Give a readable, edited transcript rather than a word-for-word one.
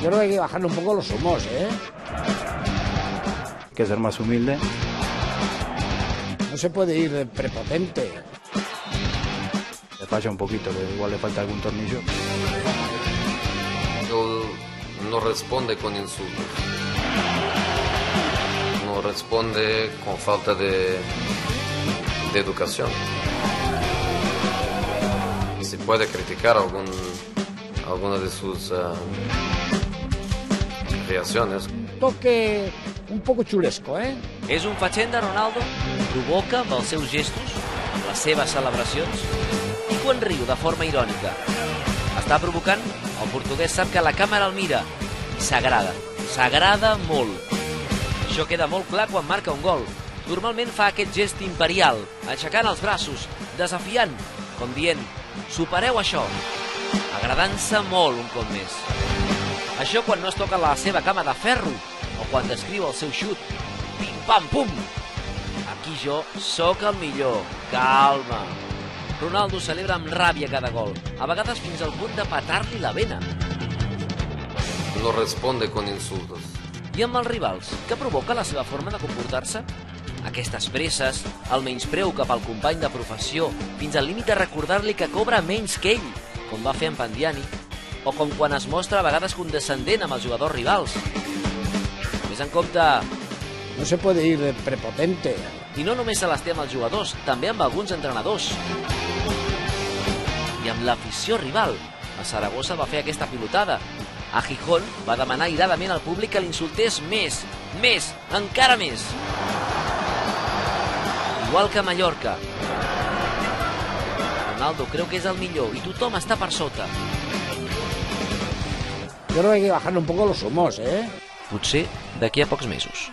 Yo creo que hay que bajarle un poco los humos, ¿eh? Hay que ser más humilde. No se puede ir de prepotente. Le falla un poquito, igual le falta algún tornillo. Él no responde con insultos. No responde con falta de educación. Se puede criticar alguna de sus reacciones. Toque un poco chulesco, ¿eh? És un fatxenda, Ronaldo? Provoca amb els seus gestos, amb les seves celebracions, i quan riu de forma irònica. Està provocant? El portuguès sap que la càmera el mira i s'agrada molt. Això queda molt clar quan marca un gol. Normalment fa aquest gest imperial, aixecant els braços, desafiant, com dient, supereu això, agradant-se molt un cop més. Això quan no es toca la seva cama de ferro, o quan descriu el seu xut, pim-pam-pum. Aquí jo sóc el millor, calma. Ronaldo celebra amb ràbia cada gol, a vegades fins al punt de petar-li la vena. No responde con insultos. I amb els rivals, què provoca la seva forma de comportar-se? Aquestes presses, el menyspreu cap al company de professió, fins al límit de recordar-li que cobra menys que ell, com va fer en Pandiani, o com quan es mostra a vegades condescendent amb els jugadors rivals. Més en compte... No se puede ir de prepotente. I no només se les té amb els jugadors, també amb alguns entrenadors. I amb l'afició rival. A Saragossa va fer aquesta pilotada. A Gijón va demanar airadament al públic que l'insultés més, encara més. Igual que a Mallorca. Ronaldo creu que és el millor i tothom està per sota. Yo creo que hay que bajarle un poco los humos, ¿eh? Potser d'aquí a pocs mesos.